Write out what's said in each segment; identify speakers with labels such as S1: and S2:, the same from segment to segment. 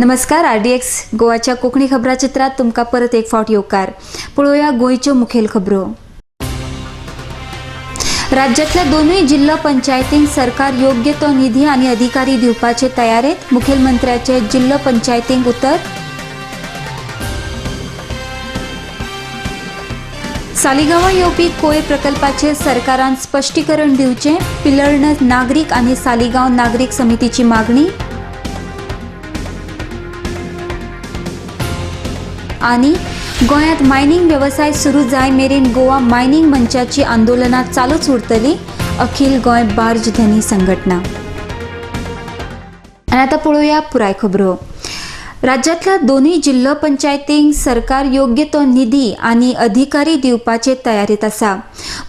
S1: नमस्कार RDX गोवाच्या कोंकणी खबरां चित्रात तुमकां परत एक फावट येवकार. पळोवया गोंयच्यो मुखेल खबरो. राज्यातल्या दोनूय जिल्हा पंचायतींक सरकार योग्य तो निधी आणि अधिकारी दिवपाचे तयारेत. मुखेलमंत्र्याचे जिल्हा पंचायतींक उतर. सालिगांवां येवपी कोयर प्रकल्पाचेर सरकारान स्पश्टीकरण दिवचें. पिलर्ण नागरीक आनी सालिगांव नागरीक समितीची मागणी. आणि गोंयांत मायनिंग वेवसाय सुरू जाय मेरेन गोवा मायनिंग मंचाची आंदोलनां चालूच उरतली. अखिल गोंय बार्ज धनी संघटना. आनी आतां पळोवया पुराय खबरो. राज्यातल्या दोनूय जिल्हा पंचायतींक सरकार योग्य तो निधी आनी अधिकारी दिवपाचे तयारीत आसा.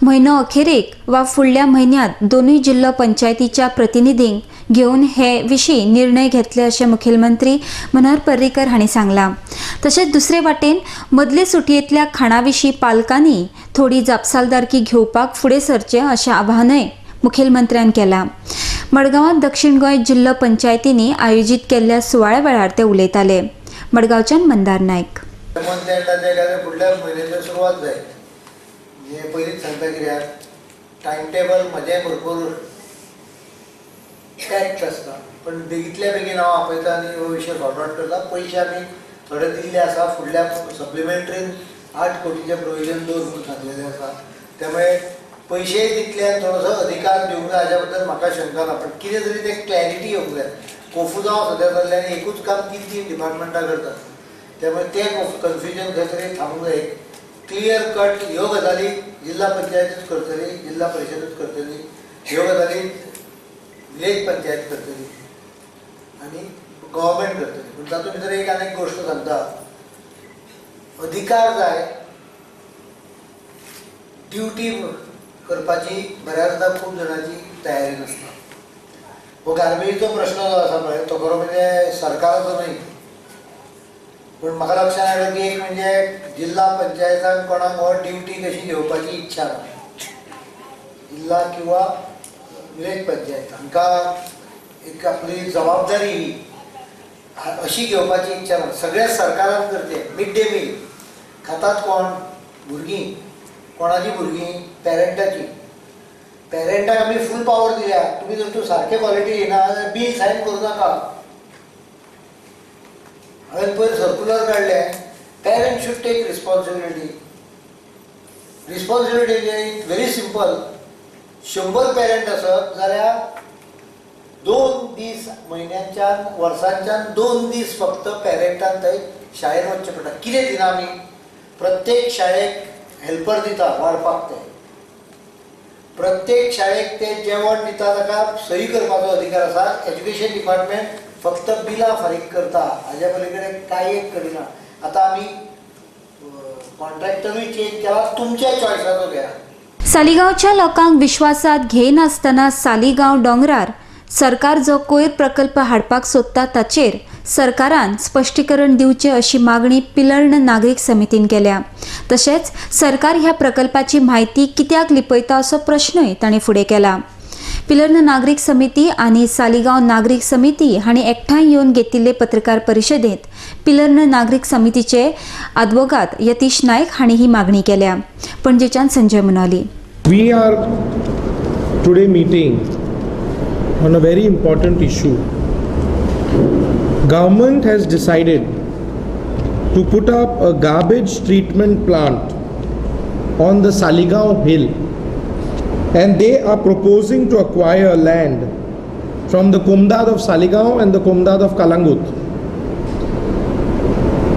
S1: म्हयनो अखेरेक वा फुडल्या म्हयन्यांत दोनूय जिल्हा पंचायतीच्या प्रतिनिधींक घेवन हे विशीं निर्णय घेतले अशें मुखेलमंत्री मनोहर पर्रीकर हांणी सांगलां. तशेंच दुसरे वाटेन मदले सुटयेंतल्या खाणा विशीं पालकांनी थोडी जापसालदारकी घेवपाक फुडें सरचें अशें आवाहनय मुखेलमंत्र्यान केलां. मडगांवांत दक्षिण गोंय जिल्हा पंचायतींनी आयोजीत केल्ल्या सुवाळ्या वेळार ते उलयताले. मडगांवच्यान मंदार नायक.
S2: फुडल्या म्हयन्याची सुरवात जाय. पयलींच सांगता कित्याक टायम टेबल म्हजें भरपूर टॅक्ट आसता, पण बेगीतल्या बेगीन हांव आपयता आनी हो विशय सॉर्ट आउट करता. पयशे आमी थोडे दिल्ले आसा. फुडल्या सप्लिमेंटरीन 8 कोटीचें प्रोविजन दवर म्हणून सांगलेलें आसा. त्यामुळे पयशे दितले आनी थोडोसो अधिकार दिवंक जाय हाच्या बद्दल म्हाका शंका ना, पण कितें तरी ते क्लॅरिटी येवंक जाय. कोफुजांव सद्या जाल्ले आनी एकूच काम 3 डिपार्टमेंटां करतात. त्यामुळे ते कन्फ्युजन खंय तरी थांबूंक जाय. क्लियर कट ह्यो गजाली जिल्हा पंचायतूच करतली, जिल्हा परिशदूच करतली, ह्यो गजाली विलेज पंचायत करतली आनी गव्हर्मेंट करतली. पूण तातूंत भितर एक आनी गोश्ट सांगता, अधिकार जाय ड्युटी करपाची बऱ्याचदा खूब जाणांची तयारी नासता. हो गार्बेजीचो प्रश्न जो आसा पळय तो खरो म्हणजे सरकाराचो न्हय, पूण म्हाका लक्षांत आयलो की एक म्हणजे जिल्हा पंचायतान कोणाक हो ड्युटी कशी घेवपाची इच्छा ना. जिल्हा किंवा विलेज पंचायत हांकां एक आपली जबाबदारी ही अशी घेवपाची इच्छा ना. सगळे सरकारान करचे. मिड डे मील खातात कोण? भुरगीं. कोणाची भुरगीं? पेरंटाची. पेरंटाक आमी फूल पावर दिल्या. तुमी जर तूं सारके क्वॉलिटी येना जाल्यार बील सायन करूं नाका. हांवें पयर सर्क्युलर काडले, parent should take responsibility. Responsibility very simple. 100 parent आसत जाल्यार 2 दीस म्हयन्याच्यान वर्सांच्यान 2 दीस फक्त पेरंटान थंय शाळेन वचचें पडटा. कितें दिना आमी? प्रत्येक शाळेक हेल्पर दिता वाडपाक. ते प्रत्येक शाळेक ते जेवण दिता, ताका सही करपाचो अधिकार आसा. एज्युकेशन डिपार्टमेंट फक्त बिलां फारीक करता, हाज्या पलीकडे कांय एक करिना. आतां आमी कॉन्ट्रॅक्टरूय चेंज केला. तुमच्या चॉयसाचो घ्या.
S1: सालिगांवच्या लोकांक विश्वासात घेयनासतना सालिगांव दोंगरार सरकार जो कोयर प्रकल्प हाडपाक सोदता ताचेर सरकारान स्पश्टीकरण दिवचें अशी मागणी पिलर्ण नागरीक समितीन केल्या. तशेंच सरकार ह्या प्रकल्पाची म्हायती कित्याक लिपयता असो प्रश्नय तांणी फुडें केला. पिलर्ण नागरीक समिती आनी सालिगांव नागरीक समिती हांणी एकठांय येवन घेतिल्ले पत्रकार परिशदेंत पिलर्ण नागरीक समितीचे आदवोगाद यतीश नायक हांणी ही मागणी केल्या. पणजेच्यान Sanjay Manoli.
S3: We are today meeting on a very important issue. Government has decided to put up a garbage treatment plant on the Saligao hill, and they are proposing to acquire land from the Komdad of Saligao and the Komdad of Kalangut.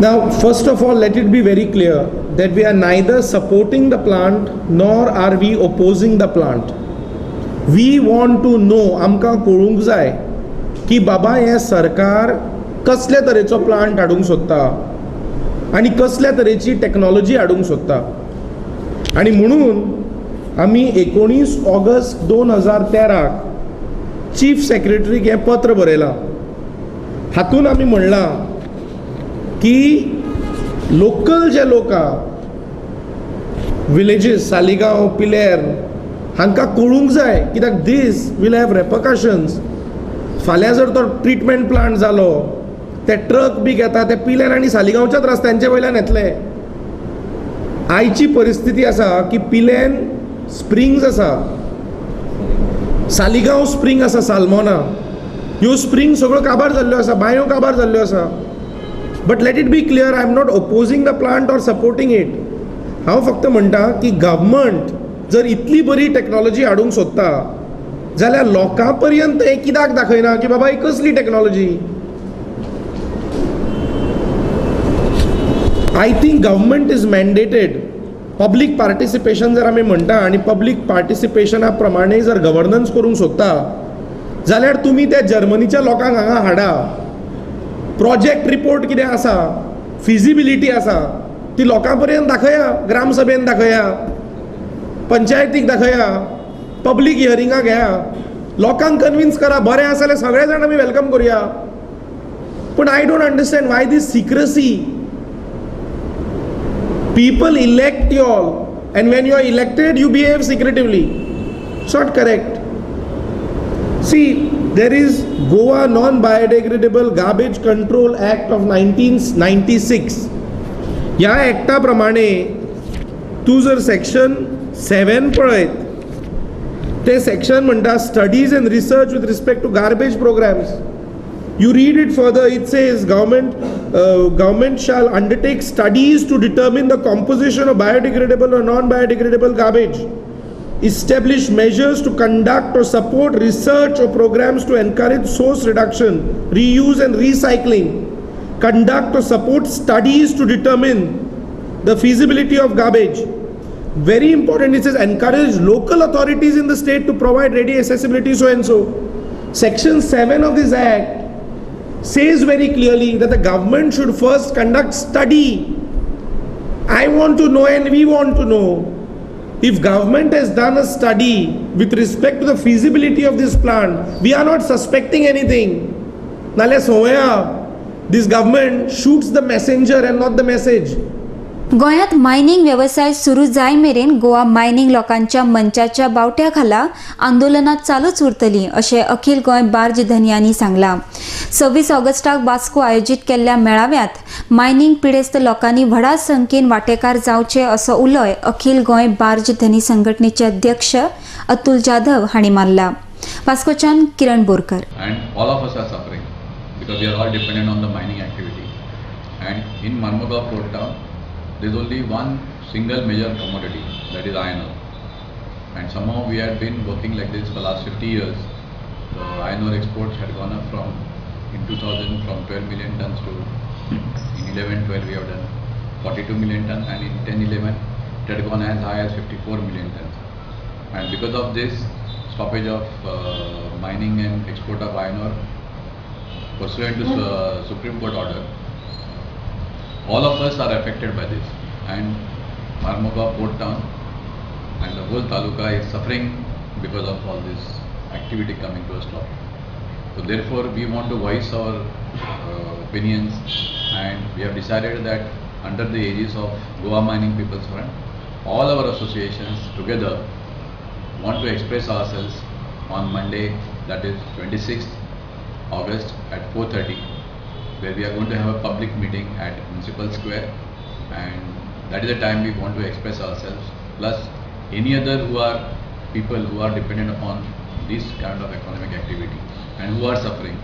S3: Now, first of all, let it be very clear that we are neither supporting the plant nor are we opposing the plant. We want to know, आमकां कळूंक जाय की बाबा हे सरकार कसल्या तरेचो plant हाडूंक सोदता आनी कसल्या तरेची टेक्नॉलॉजी हाडूंक सोदता. आनी म्हणून आमी 19 ऑगस्ट 2013 चीफ सेक्रेटरीक हें पत्र बरयलां. हातून आमी म्हणलां की लोकल जे लोक विलेजीस सालिगांव पिलेर हांकां कळूंक जाय, कित्याक दीस वील हॅव रेपरकशन्स. फाल्यां जर तो ट्रिटमेंट प्लांट जालो ते ट्रक बी घेता ते पिलेन आनी सालिगांवच्याच रस्त्यांचे वयल्यान येतले. आयची परिस्थिती आसा की पिलेन स्प्रिंग्स आसा, सालिगांव स्प्रिंग आसा, सालमोना ह्यो स्प्रिंग सगळ्यो काबार जाल्ल्यो आसा, बांयो काबार जाल्ल्यो आसा. But let it be clear, I am not opposing the plant or supporting it. हांव फक्त म्हणटा की गव्हर्मेंट जर इतली बरी टॅक्नॉलॉजी हाडूंक सोदता जाल्यार लोकां पर्यंत हें कित्याक दाखयना की बाबा ही कसली technology. I think government is mandated. Public participation जर आमी म्हणटा आनी पब्लीक पार्टिसिपेशना प्रमाणे जर गव्हर्नन्स करूंक सोदता जाल्यार तुमी त्या जर्मनीच्या लोकांक हांगा हाडा. प्रोजेक्ट रिपोर्ट कितें आसा, फिजिबिलिटी आसा, ती लोकां पर्यंत दाखया, ग्रामसभेन दाखया, पंचायतीक दाखया, पब्लीक हियरिंगाक घेया, लोकांक कन्विन्स करा. बरें आसा जाल्यार सगळे जाण आमी वेलकम करुया. पूण I don't understand why these secrecy. People elect you all, and when you are elected, you behave secretively. It's not correct. See, there is Goa Non-Biodegradable Garbage Control Act of 1996. ह्या ॲक्टा प्रमाणे तूं जर section 7 पळयत, ते section म्हणटा studies and research with respect to garbage programs. You read it further, it says government shall undertake studies to determine the composition of biodegradable or non-biodegradable garbage, establish measures to conduct or support research or programs to encourage source reduction, reuse and recycling, conduct or support studies to determine the feasibility of garbage. Very important, it says encourage local authorities in the state to provide ready accessibility so and so. Section 7 of this act says very clearly that the government should first conduct study. I want to know and we want to know. If government has done a study with respect to the feasibility of this plant, we are not suspecting anything. Nale soya, this government shoots the messenger and not the message.
S1: गोंयांत mining वेवसाय सुरू जाय मेरेन Goa mining लोकांच्या मंचाच्या बावट्याखाला आंदोलनां चालूच उरतली अशें अखिल गोंय बार्ज धनियांनी सांगलां. 26 ऑगस्टाक वास्को आयोजीत केल्ल्या मेळाव्यात मायनिंग पिडेस्त लोकांनी व्हडा संख्येन वांटेकार जावचे असो उलोय अखिल गोंय बार्ज धनी संघटनेचे अध्यक्ष अतुल जाधव हांणी मारला. वास्कोच्यान किरण Borkar.
S4: And all of us are suffering because we are all dependent on the mining activity. And in Marmugao Port Town, there is only one single major commodity, that is iron ore. And somehow we had been working like this for the last 50 years. The iron ore exports had gone up in 2000 from 12 million tons to in 11-12 we have done 42 million tons, and in 10-11 it had gone as high as 54 million tons. And because of this stoppage of mining and export of iron ore pursuant to Supreme Court order, all of us are affected by this, and Marmugao Port Town and the whole taluka is suffering because of all this activity coming to a stop. So therefore we want to voice our opinions, and we have decided that under the aegis of Goa Mining People's Front, all our associations together want to express ourselves on Monday, that is 26th August at 4:30, where we are going to have a public meeting at Municipal Square, and that is the time we want to express ourselves, plus any other people who are dependent upon this kind of economic activity and who are suffering.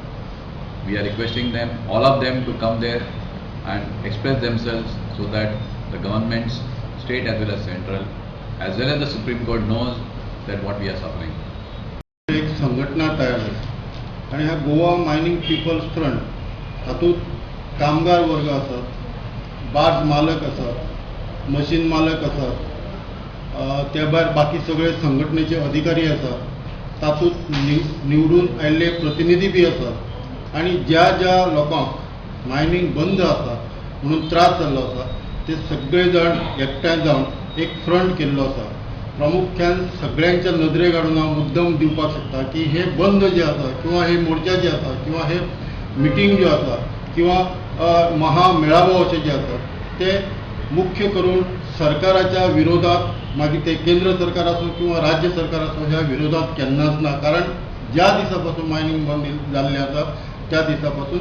S4: We are requesting them, all of them, to come there and express themselves so that the governments, state as well as central, as well as the Supreme Court knows that what we are suffering.
S5: एक संघटना तयार जाली आणि ह्या Goa mining people's front हातूंत कामगार वर्ग आसात, बार्ज मालक आसात, मशीन मालक आसात, त्या भायर बाकी सगळे संघटनेचे अधिकारी आसात, तातूंत निवडून आयिल्ले प्रतिनिधी बी आसात. आणि ज्या ज्या लोकांक मायनिंग बंद आसा म्हणून त्रास जाल्लो आसा ते सगळे जाण एकठांय जावन एक फ्रंट केल्लो आसा. प्रामुख्यान सगळ्यांच्या नदरेक हाडून हांव मुद्दम दिवपाक शकता की हे बंद जे आसा किंवा हे मोर्चा जे आसा किंवा हे मिटींग ज्यो आसा किंवा महामेळावो अशे जे आसात ते मुख्य करून सरकाराच्या विरोधात, मागीर ते केंद्र सरकार आसूं किंवा राज्य सरकार आसूं, ह्या विरोधात केन्नाच ना. कारण ज्या दिसा पासून मायनिंग बंद जाल्लें आसा त्या दिसा पासून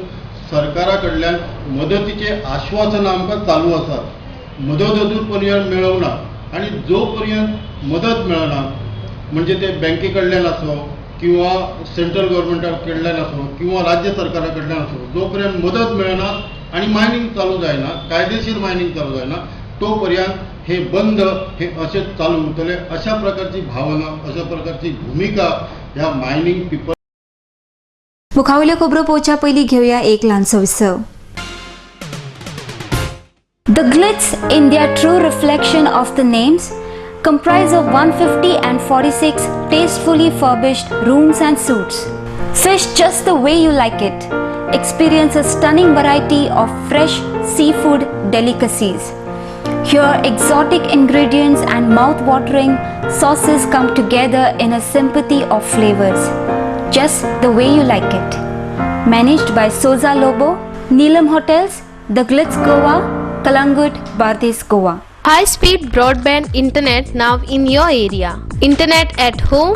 S5: सरकारा कडल्यान मदतीचे आश्वासन आमकां चालू आसात. मदत अजून पर्यंत मेळवना आणि जो पर्यंत मदत मेळना म्हणजे ते बँके कडल्यान आसो किंवा सेंट्रल गव्हर्मेंटा कडल्यान आसो किंवा राज्य सरकारा कडल्यान आसो, जो पर्यंत मदत मेळना आणि मायनिंग चालू जायना, कायदेशीर मायनिंग चालू जायना, तो पर्यंत हे बंद हे असेच चालू उरतले. अशा प्रकारची भावना, अशा प्रकारची भूमिका ह्या मायनिंग पीपल.
S1: मुखावयल्यो खबरो पळोवच्या पयलीं घेवया एक ल्हानसो विसव. The Glitz, India true reflection of the names, comprise of 150 and 46 tastefully furbished rooms and suites. Fish just the way you like it. Experience a stunning variety of fresh seafood delicacies. Here, exotic ingredients and mouth-watering sauces come together in a symphony of flavors. Just the way you like it. Managed by Soza Lobo, Neelam Hotels, The Glitz Goa, Kalangut, Bardez, Goa.
S6: High-speed broadband internet now in your area. Internet at home,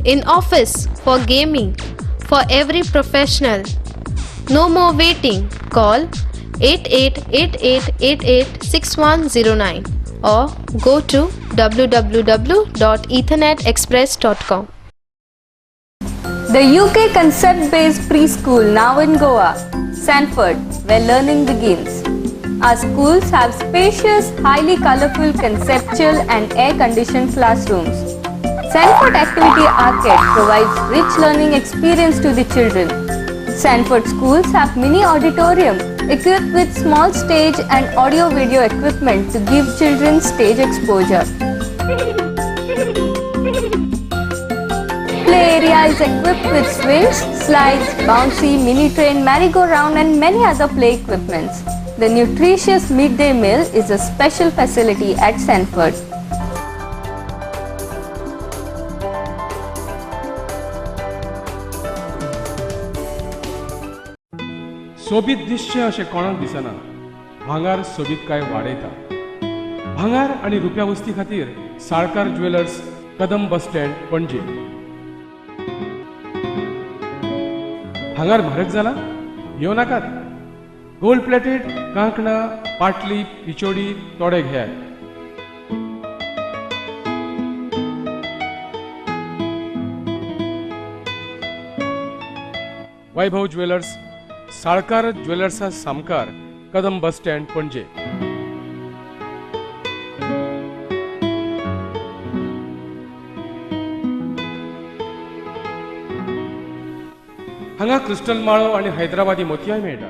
S6: in office, for gaming, for every professional. No more waiting. Call 8888886109 or go to www.ethernetexpress.com.
S7: The UK concept-based preschool now in Goa, Sanford, where learning begins. Our schools have spacious, highly colorful, conceptual and air-conditioned classrooms. Sanford Activity Arcade provides rich learning experience to the children. Sanford schools have mini auditorium equipped with small stage and audio-video equipment to give children stage exposure. Play area is equipped with swings, slides, bouncy, mini train, merry-go-round and many other play equipments. The nutritious midday meal is a special facility at Sanford.
S8: सोबीत दिसचें अशें कोणाक दिसना. भांगार सोबीतकाय वाडयता. भांगार आनी रुप्या वस्ती खातीर Salkar jewellers, Kadam bus stand, पणजे. भांगार म्हारग जाला? येवं नाकात. गोल्ड प्लेटेड कांकणां, पाटली, पिचोडी तोडे घेयात. वैभव ज्वेलर्स, साळकार ज्वेलर्सा सामकार, कदम बस स्टँड, पणजे. हांगा क्रिस्टल माळो आणि हैदराबादी मोतयाय मेळटा.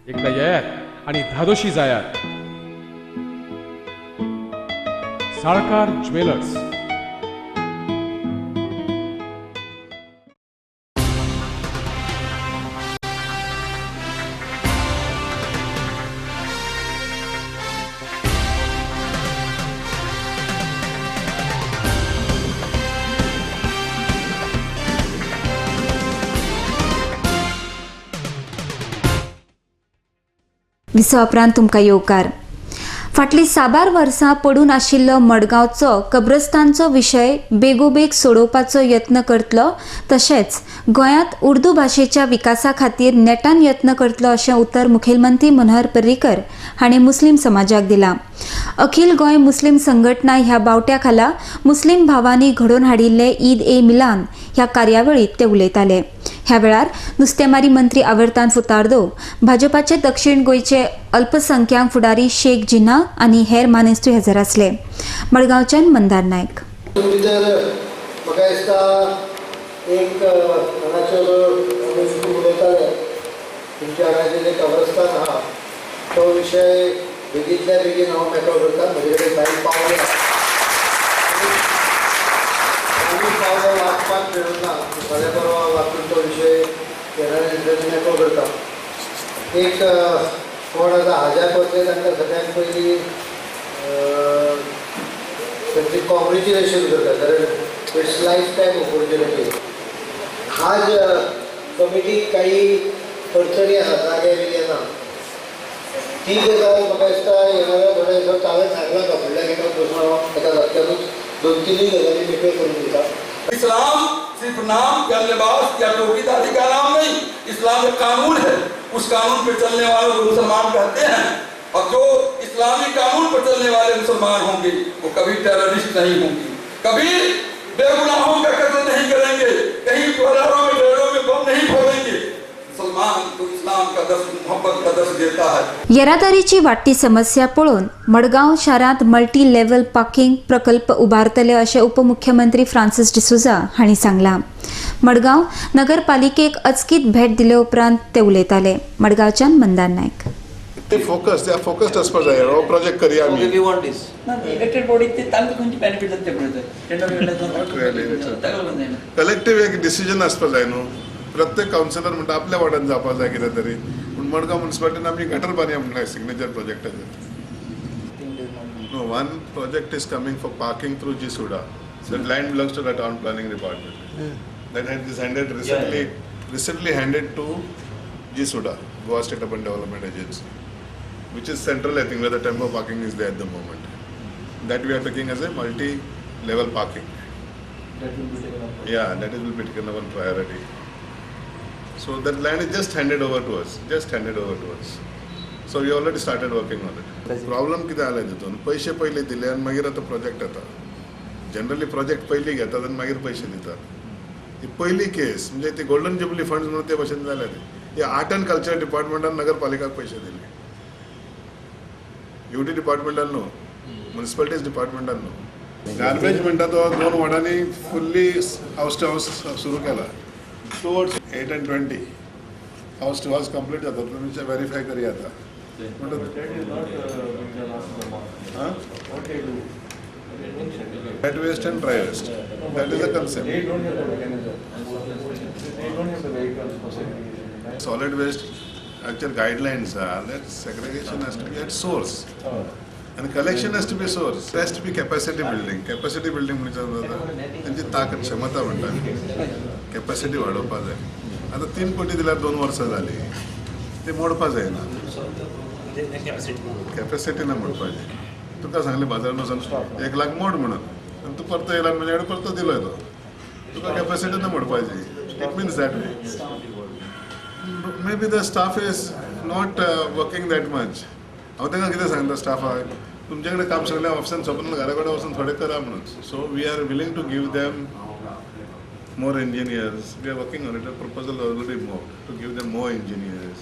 S8: एकदा येयात आणि धादोशी जायात. साळकार ज्वेलर्स.
S1: विसव उपरांत तुमकां येवकार. फाटलीं साबार वर्सां पडून आशिल्लो मडगांवचो कब्रस्तानचो विशय बेगोबेग सोडोवपाचो यत्न करतलो, तशेंच गोंयांत उर्दू भाशेच्या विकासा खातीर नेटान यत्न करतलो अशें उतर मुखेलमंत्री मनोहर पर्रीकर हाणें मुस्लीम समाजाक दिलां. अखिल गोंय मुस्लीम संघटना ह्या बावट्या खाला मुस्लीम भावांनी घडोवन हाडिल्ले ईद ए मिलान ह्या कार्यावळीत ते उलयताले. ह्या वेळार नुस्तेमारी मंत्री आवर्तान फुतार्दो, भाजपाचे दक्षिण गोंयचे अल्पसंख्यांक फुडारी शेख जिना आनी हेर मानेस्तू हजर आसले. मडगांवच्यान मंदार नायक.
S2: म्हाका दिसता एक हांगाच्यो उलयताले तुमच्या हांगाचें जें कब्रस्तान आहा तो विशय बेगींतल्या बेगीन हांव मेकळो करता. म्हजे कडेन टायम पावले वाचपाक मेळूना. फाल्यां परवा वाचून तो विशय मेकळो करता. एक कोण आसा हाज्या बद्दल तांकां सगळ्यांत पयलीं त्यांची कॉंग्रेच्युलेशन करता, कारण इट्स लाईफ टाईम ऑपॉर्च्युनिटी. आज कमिटीक काही अडचणी आसा, जागे येना. ती गजाल म्हाका दिसता येणाऱ्या थोड्या दिसांत हांवें सांगला का फुडल्या गितांत बसून हांव एका धक्क्यानूच 2-3 गजाली मेकळ्यो करून दिता.
S9: इस्लाम सिर्फ नाम या लिबास या टोपीदारी का नाम नहीं, इस्लाम एक कानून है। उस कानून पे चलने वालों को मुसलमान कहते हैं, और जो इस्लामी कानून पर चलने वाले मुसलमान होंगे वो कभी टेररिस्ट नहीं होंगे, कभी बेगुनाहों का कत्ल नहीं करेंगे, कहीं बाजारों में डेरों में बम नहीं फोड़ेंगे। मुसलमान तो इस्लाम का दर्श, मोहब्बत का दर्श देता है।
S1: येरादारीची वाडटी समस्या पळोवन मडगांव शारांत मल्टी लेव्हल पार्किंग प्रकल्प उबारतले अशें उपमुख्यमंत्री फ्रांसिस डिसोजा हांणी सांगलां। मडगांव नगरपालिकेक अचकीत भेट दिले उपरांत ते उलयताले। मडगांवच्यान मंदार नायक।
S10: They are focused as per the project career.
S11: We want this. Elected body ते तांकां खंयची benefit जाता ते पळयता. टेंडर
S10: कलेक्टिव्ह एक डिसिजन आसपा जाय न्हू. प्रत्येक कावन्सिलर म्हणटा आपल्या वार्डान जावपाक जाय कितें तरी. पूण मडगांव म्युनिसिपालिटीन आमी गटर बांदया म्हणलें signature प्रोजेक्टाचेर. No, one project is coming for parking through G Suda. That land belongs to the town planning department. That is handed recently handed to G Suda, Goa State Urban Development Agency, which is central, I think, where the tempo parking is there at the moment. That we are taking as a multi-level parking.
S11: that will be taken up.
S10: Yeah, that will be taken up on priority. So that land is just handed over to us. So we already started working on it. Problem कितें आलें तितून पैसे पयलीं दिले आनी मागीर आतां project येता. जनरली प्रोजेक्ट पयलीं घेतात आनी मागीर पैसे दितात. ही पयली केस म्हणजे ती गोल्डन जुबली फंड्स म्हणून ते भशेन जाले ती. हे आर्ट एंड कल्चर डिपार्टमेंटान नगरपालिकाक पैसे दिले. यूटी डिपार्टमेंटान न्हू, म्युनिसिपालिटीज डिपार्टमेंटान न्हू. गार्बेज म्हणटा तो 2 वार्डांनी फुल्ली हाऊस टू हाऊस सुरू केला. Towards 8 and 20 house to house complete जाता. तुमचे व्हेरीफाय करी आता. Wet waste and dry waste. That is the concept.
S11: They don't have the mechanism. They don't have the vehicles for segregation.
S10: Solid waste actual guidelines are that segregation has to be at source. And collection has to be source. There has to be capacity building. Capacity building म्हणजे त्यांची ताकद क्षमता म्हणतात. Capacity वाडोवपा जाय. आता 3 कोटी दिल्यार 2 वर्सां जाली. ते मोडपा जायना. कॅपॅसिटी ना मोडपाची. तुका सांगले बाजारान वचून 1 लाख मोड म्हणून. आनी तूं परतो येयला म्हणजे परतो दिलोय तो. तुका कॅपॅसिटी ना मोडपाची. It means that way. Maybe the staff is not working that much. हांव तांकां कितें सांगता स्टाफाक तुमचे कडेन काम सगळें ऑफिसान सोंपून घरा कडेन वचून थोडें करा म्हणून. So we are willing to give them more engineers. We are working on it. A proposal already moved to give them more engineers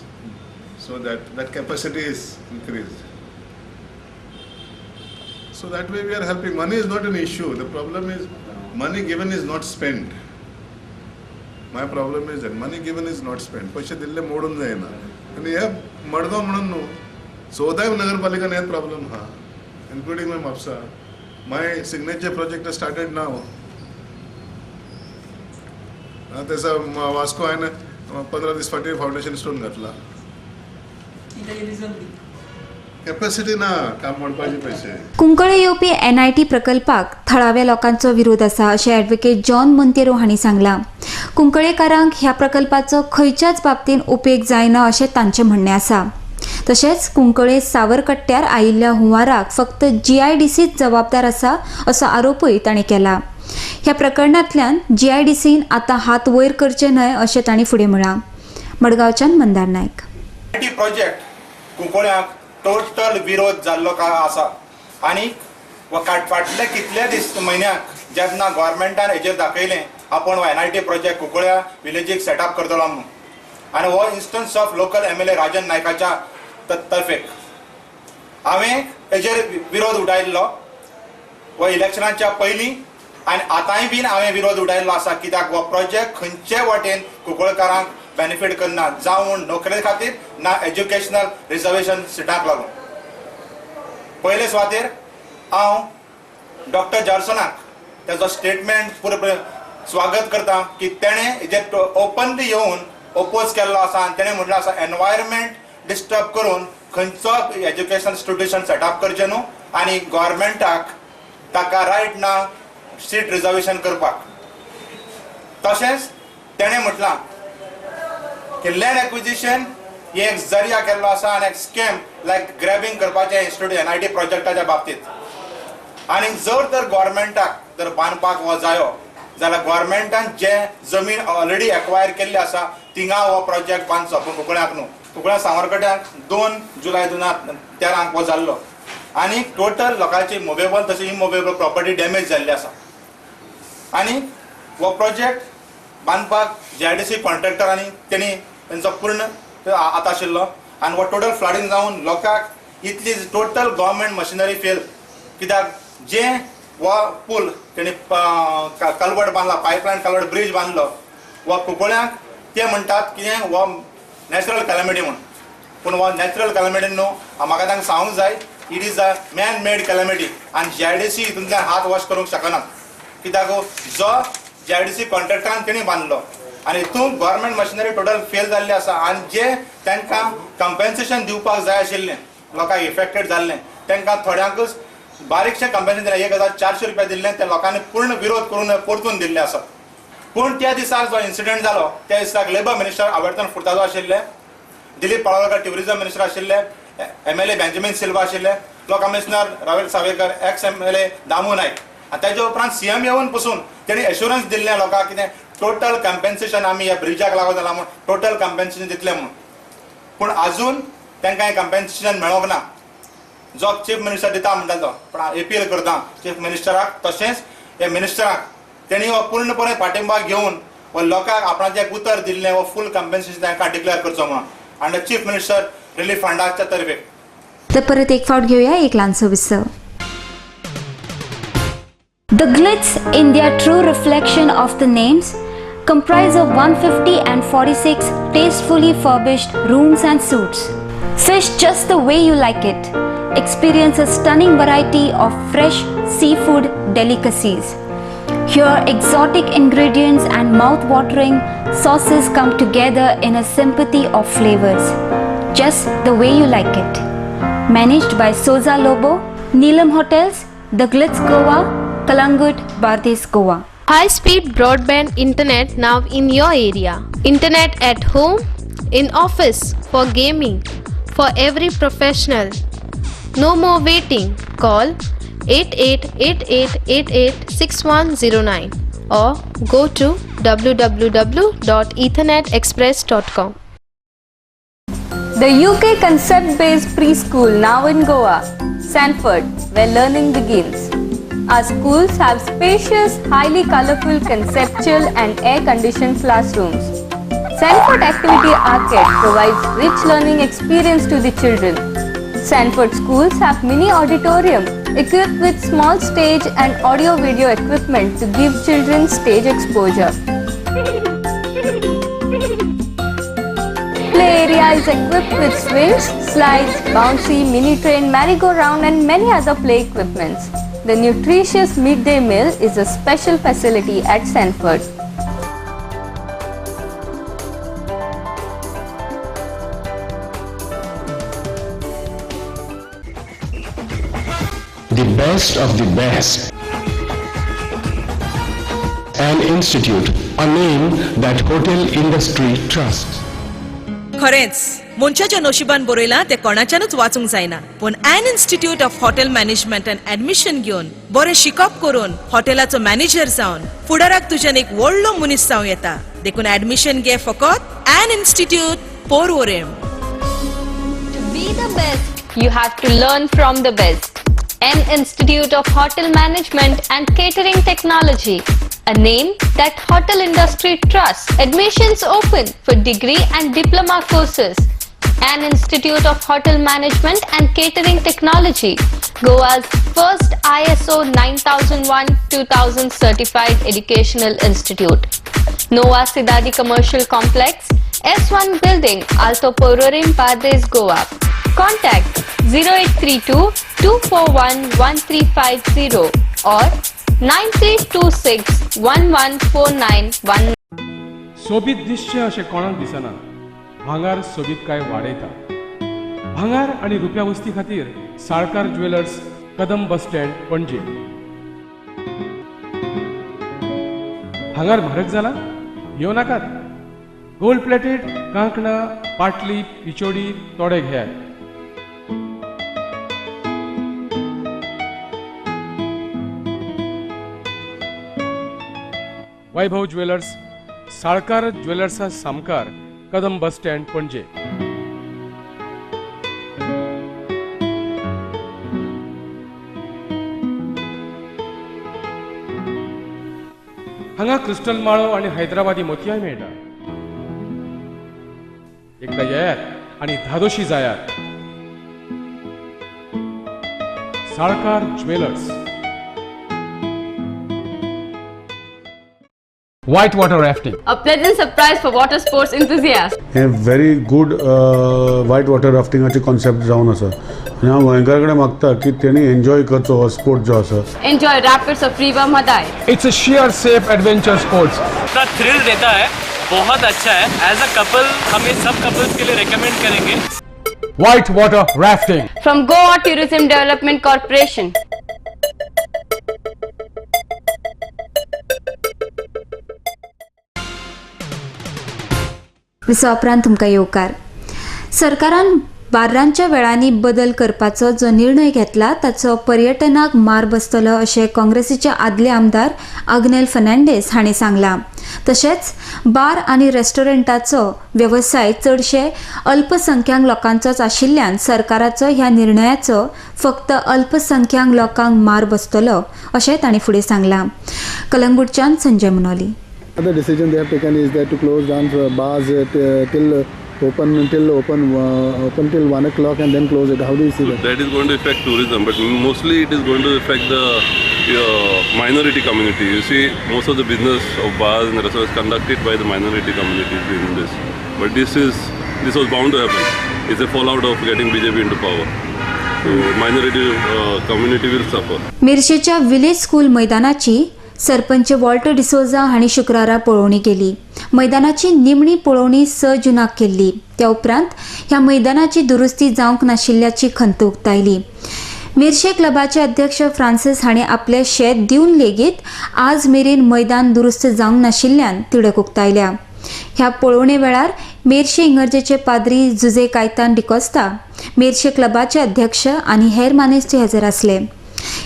S10: so that capacity is increased. So that way we are helping. Money is not an issue. The problem is money given is not spent. My problem is that money given is not spent. पैसे दिल्ले मोडून जायना. आनी हे मडगांव म्हणून न्हू सौदाय नगरपालिकान हेच problem हा, इन्क्लुडिंग माय म्हापसा. माय सिग्नेचर प्रोजेक्ट स्टार्टेड नाव. त्याचा वास्को हांवें 15 दीस फाटीं फावंडेशन स्टोन घातला. कॅपॅसिटी ना काम मोडपाचे पैसे.
S1: कुंकळे येवपी NIT प्रकल्पाक थळाव्या लोकांचो विरोध आसा अशें ॲडव्होकेट जॉन मोंतेरो हांणी सांगलां. कुंकळेकारांक ह्या प्रकल्पाचो खंयच्याच बाबतीन उपेग जायना अशें तांचें म्हणणें आसा. तशेंच कुंकळे सावरकट्ट्यार आयिल्ल्या हुंवाराक फक्त GIDCच जबाबदार आसा असो आरोपूय तांणी केला. ह्या प्रकरणांतल्यान GIDCन आतां हात वयर करचे न्हय अशें तांणी फुडें म्हळां. मडगांवच्यान मंदार नायक.
S12: प्रोजेक्ट कुंकळ्याक टोटल विरोध जाल्लो काय आसा. आनी फाटले कितले म्हयन्याक जेन्ना गोवोरमेंटान हेजेर दाखयलें आपण NIT प्रोजेक्ट कुंकळ्या विलेजीक सेटअप करतलो म्हणून, आनी हो instance of local MLA Rajan नायकाच्या तर्फेक हांवें हेजेर विरोध उडयल्लो. हो इलेक्शनाच्या पयलीं आनी आतांय बीन हांवें विरोध उडयल्लो आसा. कित्याक हो प्रोजेक्ट खंयचे वटेन कुंकळकारांक बेनिफीट करना, जावं नोकरे खातीर ना एज्युकेशनल रिजर्वेशन सिटाक लागून. पयले सुवातेर हांव डॉक्टर जॉर्सनाक तेजो स्टेटमेंट पुरो स्वागत करता की तेणें हेजेर ओपनली येवन ओपोज केल्लो आसा. आनी तेणें म्हटलें आसा एनवायरमेंट डिस्टर्ब करून खंयचो एज्युकेशन इन्स्टिट्यूशन सेटअप करचें न्हू, आनी गोवोरमेंटाक ताका रायट ना सीट रिजर्वेशन करपाक. तशेंच तेणें म्हटलां की लँड एक्विजिशन हे एक जरिया केल्लो आसा आनी एक स्कॅम लायक ग्रॅबिंग करपाचें इन्स्टिट्यूट NIT प्रोजेक्टाच्या बाबतींत. आनी जर तर गोवोरमेंटाक जर बांदपाक हो जायो जाल्यार गोवोरमेंटान जे जमीन ऑलरेडी एक्वायर केल्ली आसा थिंगा हो प्रोजेक्ट बांदचो. पूण कुंकळ्याक न्हू. कुंकळ्या सांवरकड्याक 2 जुलय 2013 हो जाल्लो आनी टोटल लोकांची मुवेबल तशी इमुवेबल प्रॉपर्टी डॅमेज जाल्ली आसा. आनी हो प्रोजेक्ट बांदपाक JIDC कॉन्ट्रॅक्टरांनी तेणी तेंचो पूर्ण हात आशिल्लो आनी हो टोटल फ्लडींग जावन लोकांक इतली टोटल गव्हर्मेंट मशिनरी फेल. कित्याक जे हो पूल तेणी कलवट बांदला, पायपलायन कलवट ब्रिज बांदलो, हो कुंकळ्यांक ते म्हणटात कितें हो नॅचरल कॅलॅमिटी म्हूण. पूण हो नॅचरल कॅलॅमिटी न्हू. म्हाका तांकां सांगूंक जाय it is a man made calamity आनी JIDC हितूंतल्यान हात वॉश करूंक शकनात. कित्याक जो JIDC कॉन्ट्रॅक्टरान तेणी बांदलो आनी हितून गव्हर्मेंट मशिनरी टोटल फेल जाल्ली आसा आनी जे तांकां कंपेन्सेशन दिवपाक जाय आशिल्लें लोकांक इफेक्टेड जाल्लें तांकां थोड्यांकच बारीकशें कंपेन्सेशन दिलें. 1400 रुपया दिल्लें ते लोकांनी पूर्ण विरोध करून परतून दिल्लें आसा. पूण त्या दिसाक जो इन्सिडंट जालो त्या दिसाक लेबर मिनिस्टर आवर्तन फुर्तादो आशिल्ले, दिलीप पळवकर ट्युरिझम मिनिस्टर आशिल्ले, MLA बेंजामिन सिल्वा आशिल्ले, law commissioner Ravel Savekar, ex MLA Damu Naik आनी ताजे उपरांत CM येवन पसून तेणी एश्युरन्स दिल्लें लोकांक कितें टोटल कंपेन्सेशन आमी ह्या ब्रिजाक लागून जाला म्हूण टोटल कंपेन्सेशन दितलें म्हूण. पूण आजून तांकां हें कंपेन्सेशन मेळोंक ना. जो चीफ मिनिस्टर दिता म्हणटालो पूण हांव अपील करता चीफ मिनिस्टराक तशेंच हे मिनिस्टराक तेणी हो पूर्णपणे पाठिंबा घेवन हो लोकांक आपणाचें उतर दिल्लें हो फूल कंपेन्सेशन तांकां डिक्लेअर करचो म्हणून आनी चीफ मिनिस्टर रिलीफ फंडाच्या तर्फे.
S1: तर परत एक फावट घेऊया एक लहानसं विसव. The Glitz, India true reflection of the names, comprise of 150 and 46 tastefully furbished rooms and suites. Fish just the way you like it. Experience a stunning variety of fresh seafood delicacies. Here, exotic ingredients and mouth-watering sauces come together in a symphony of flavors, just the way you like it. Managed by Soza Lobo, Neelam Hotels, The Glitz Goa, Kalangut, Bardes, Goa.
S6: High-speed broadband internet now in your area. Internet at home, in office, for gaming, for every professional. No more waiting. Call 8888886109 or go to www.ethernetexpress.com.
S7: The UK concept-based preschool now in Goa, Sanford, where learning begins. Our schools have spacious, highly colorful, conceptual and air-conditioned classrooms. Sanford Activity Arcade provides rich learning experience to the children. Sanford schools have mini auditorium equipped with small stage and audio-video equipment to give children stage exposure. Play area is equipped with swings, slides, bouncy, mini train, merry-go-round and many other play equipments. The nutritious midday meal is a special facility at Sanford.
S13: The best of the best. An institute, a name that hotel industry trusts.
S14: खरेंच मनशाच्या नशिबान बरयलां तें कोणाच्यानूच वाचूंक जायना पूण an institute of hotel management and admission घेवन बरें शिकप करून हॉटेलाचो मॅनेजर जावन फुडाराक तुज्यान एक व्हडलो मनीस जावं येता. देखून एडमिशन घे फकत एन institute Porvorim.
S7: To be the best, you have to learn from the best. An Institute of Hotel Management and Catering Technology, a name that hotel industry trusts. Admissions open for degree and diploma courses. An Institute of Hotel Management and Catering Technology, Goa's first ISO 9001-2000 certified educational institute. Nova Sidadi Commercial Complex, S1 Building, Alto Pororim, Bardes, Goa. Contact 0832-241-1350 or 9326-114919.
S8: सोबीत दिसचें अशें कोणाक दिसना. भांगार सोबीतकाय वाडयता. भांगार आनी रुप्या वस्ती खातीर Salkar jewellers, Kadam bus stand, पणजे. भांगार म्हारग जाला? येवं नाकात. गोल्ड प्लेटेड कांकणां, पाटली, पिचोडी तोडे घेयात. वैभव ज्वेलर्स, साळकार ज्वेलर्सा सामकार, कदम बस स्टँड, पणजे. हांगा क्रिस्टल माळो आणि हैदराबादी मोतयाय मेळटा. एकदा येयात आणि धादोशी जायात. Salkar jewellers.
S13: Whitewater rafting.
S7: A pleasant surprise for water sports enthusiasts.
S5: हे व्हेरी गुड वायट वॉटर राफ्टिंगाचे कॉन्सेप्ट जावन आसा आनी हांव गोंयकार कडेन मागता की तेणी एन्जॉय करचो हो स्पोर्ट जो आसा.
S7: Enjoy rapids of River Madai.
S13: It's a sheer safe adventure sports.
S11: का थ्रिल देता है, बहुत अच्छा है. एज अ कपल हम ये सब कपल्स के लिए रेकमेंड करेंगे.
S13: Whitewater rafting.
S7: From Goa Tourism Development Corporation.
S1: Visa उपरांत तुमकां येवकार. सरकारान बार्रांच्या वेळांनी बदल करपाचो जो निर्णय घेतला ताचो पर्यटनाक मार बसतलो अशें काँग्रेसीचे आदले आमदार आग्नेल फर्नांडीस हांणी सांगलां. तशेंच बार आनी रेस्टॉरंटाचो वेवसाय चडशे अल्पसंख्यांक लोकांचोच आशिल्ल्यान सरकाराचो ह्या निर्णयाचो फक्त अल्पसंख्यांक लोकांक मार बसतलो अशें तांणी फुडें सांगलां. कलंगूटच्यान Sanjay Manoli.
S5: The decision they have taken is that to close down bars till open till 1 o'clock and then close it. How do you see that?
S10: That is going to affect tourism, but mostly it is going to affect the minority community. You see, most of the business of bars and restaurants conducted by the minority communities in this. But this was bound to happen. It's a fallout of getting BJP into power. So minority community will suffer.
S1: मिरशेच्या village school मैदानाची sarpanch Walter D'Souza हांणी शुक्रारा पळोवणी केली. मैदानाची निमणी पळोवणी 6 जूनाक केल्ली. त्या उपरांत ह्या मैदानाची दुरुस्ती जावंक नाशिल्ल्याची खंत उक्तायली. मिरशे क्लबाचे अध्यक्ष फ्रांसीस हांणी आपले शेत दिवन लेगीत आज मेरेन मैदान दुरुस्त जावंक नाशिल्ल्यान तिडक उक्तायल्या. ह्या पळोवणे वेळार मेर्शे इगर्जेचे पाद्री जुजे कायतान डिकोस्ता, मेर्शे क्लबाचे अध्यक्ष आनी हेर मानेस्ते हजर आसले.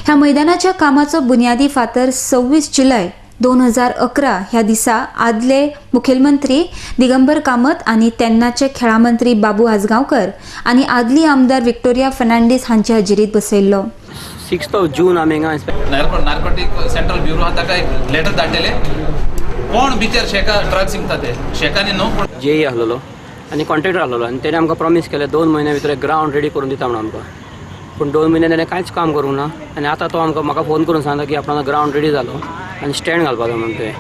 S1: ह्या मैदानाच्या कामाचो बुन्यादी फातर 26 जुलय 2011 ह्या दिसा आदले मुखेलमंत्री दिगंबर कामत आनी तेन्नाचे खेळा मंत्री बाबू आजगांवकर आनी आदली आमदार विक्टोरिया फर्नांडीस हांच्या हजेरीत बसयल्लो.
S11: 6 जून आमी हांगा नार्कोटीक सेंट्रल ब्युरो हां ताका एक लेटर धाडलेले. कोण बिचार शेका ड्रग्स विकता ते शेकांनी न्हू जेई आहलोलो आनी कॉन्ट्रॅक्टर आहलोलो आनी तेणे आमकां प्रॉमीस केलें 2 म्हयन्या भितर ग्रावंड रेडी करून दिता म्हणून आमकां. पूण 2 म्हयने ताणें कांयच काम करूंक ना आनी आतां तो म्हाका फोन करून सांगता की आपणाचो ग्रावंड रेडी जालो आनी स्टँड घालपाक जाय म्हणून ते.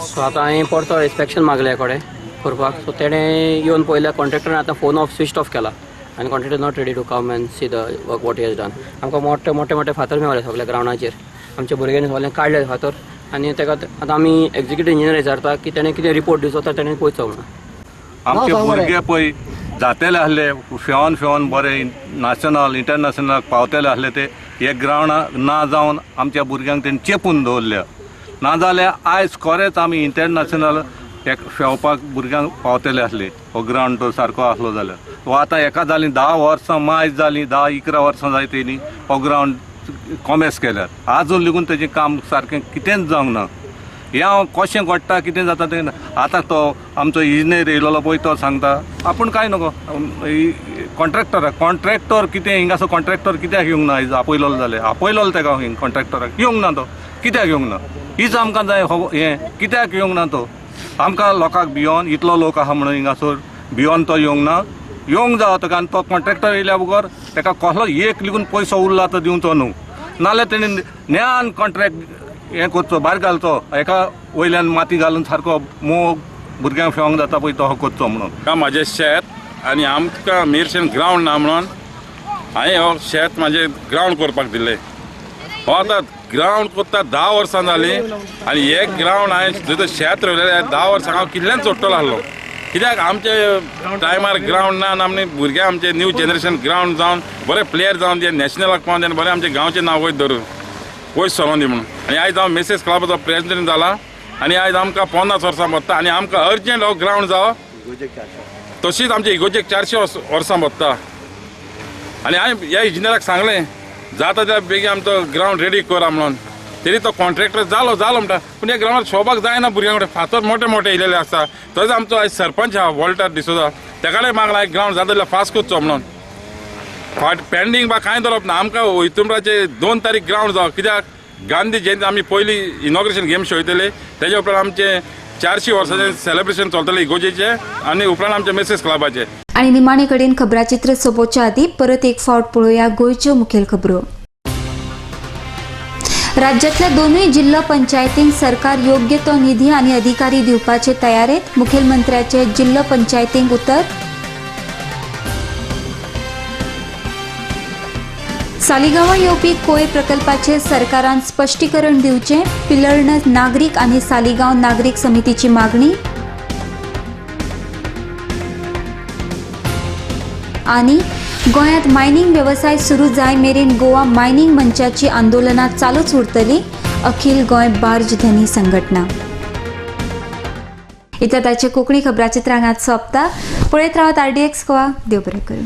S11: सो आतां हांवें परतो इन्स्पेक्शन मागलें कडेन करपाक. सो तेणें येवन पळयल्यार कॉन्ट्रॅक्टरान आतां फोन ऑफ स्विच ऑफ केला आनी contractor not ready to come and see the work what is done. आमकां मोठे मोठे फातर मेळ्ळे सगळ्या ग्रावंडाचेर. आमच्या भुरग्यांनी सगळें काडले फातर आनी ताका आतां आमी एक्झिक्युटीव इंजिनियर विचारता की तेणें कितें रिपोर्ट दिवचो तो तेणें पळयचो म्हणून.
S10: आमचे भुरगे पळय जातेले आहले फेवन बरे नॅशनल इंटरनॅशनल पावतेले आहले ते हे ग्रावंड ना जावन आमच्या भुरग्यांक तेणी चेपून दवरल्या. नाजाल्यार आयज खरेंच आमी इंटरनॅशनल खेळपाक भुरग्यांक पावतेले आहले हो ग्रावंड तो सारको आसलो जाल्यार. हो आतां एका जालीं 10 वर्सां मायज जालीं 10-11 वर्सां जाय तेणी हो ग्रावंड कॉमेस केल्यात. आजून लेगून तेजें काम सारकें कितेंच जावंक ना. हें हांव कशें घडटा कितें जाता तें आतां तो आमचो इंजिनियर येयलो पळय तो सांगता आपूण कांय नको कॉन्ट्रॅक्टर कितें हिंगासो कॉन्ट्रॅक्टर कित्याक येवंक ना आयज आपयलो जाल्यार आपयलो ताका हिंग कॉन्ट्रॅक्टराक येवंक ना तो कित्याक येवंक ना हीच आमकां जाय हें कित्याक येवंक ना तो. आमकां लोकांक भियोन इतलो लोक आहा म्हणून हिंगासर भियोन तो येवंक ना. येवंक जाय ताका आनी तो कॉन्ट्रॅक्टर येयल्या बगर ताका कसलो एक लेगून पयसो उरला तो दिवचो न्हू. नाल्यार तेणी न्यान कॉन्ट्रॅक्ट हें करचो भायर घालचो एका वयल्यान माती घालून सारको मोग भुरग्यांक फेवंक जाता पळय तो करचो म्हणून.
S9: म्हाजें शेत आनी आमकां मेरशेन ग्रावंड ना म्हणून हांवें हो शेत म्हाजें ग्रावंड करपाक दिलें. हो आतां ग्रावंड करता 10 वर्सां जालीं आनी हे ग्रावंड हांवें जर शेत रोयलेलें 10 वर्सां हांव कितल्यान सोडटलो आहलो. कित्याक आमचे टायमार ग्रावंड ना आनी भुरगे आमचे न्यू जनरेशन ग्रावंड जावन बरे प्लेयर जावन ते नॅशनलाक पावून तेन्ना बरें आमचें गांवचें नांव वयर धरून वयर सरोन दी म्हणून. आनी आयज हांव मेसेज क्लबाचो प्रेसिडेंट जाला आनी आयज आमकां 50 वर्सां पडटा आनी आमकां अर्जंट हो ग्रावंड जावो. तशीच आमच्या इगोजेक 400 वर्सां पडटा आनी हांवें ह्या इंजिनियराक सांगलें जाता त्या बेगीन आमचो ग्रावंड रेडी करा म्हणून.
S8: तरी तो कॉन्ट्रॅक्टर जालो म्हणटा पूण ह्या ग्रावंडार शोभाग जायना भुरग्यां कडेन फातर मोठे इलेले आसा तोच आमचो आयज सरपंच आहा वॉल्टर डिसोजा तेका कडेन मागला एक ग्रावंड जाता जाल्यार फास्ट कोचो म्हणून पेंडींग बा कांय दवरप ना आमकां हितूंबराचे 2 तारीख ग्रावंड जावं कित्याक गांधी जयंती आमी पयली इनॉग्रेशन गेम्स वयतले तेज्या उपरांत आमचे 400 वर्सांचे सेलिब्रेशन चलतले इगोजेचे आनी उपरांत आमचे मेसेज क्लबाचे.
S1: आणि निमाणे कडेन खबराचित्र सोंपोवच्या आदी परत एक फावट पळोवया गोंयच्यो मुखेल खबरो. राज्यातल्या दोनूय जिल्हा पंचायतींक सरकार योग्य तो निधी आणि अधिकारी दिवपाचे तयारेत मुखेलमंत्र्याचे जिल्हा पंचायतींक उतर. सालिगांवा येवपी कोयर प्रकल्पाचे सरकारान स्पश्टीकरण दिवचे पिलर्ण नागरीक आणि सालिगांव नागरीक समितीची मागणी. आणि गोंयांत मायनिंग वेवसाय सुरू जाय मेरेन गोवा मायनिंग मंचाची आंदोलनां चालूच उरतली अखिल गोंय बार्ज धनी संघटना. इतले ताचे कोंकणी खबराचित्रांक आज सोंपता. पळयत रावत RDX गोवा. देव बरें करूं.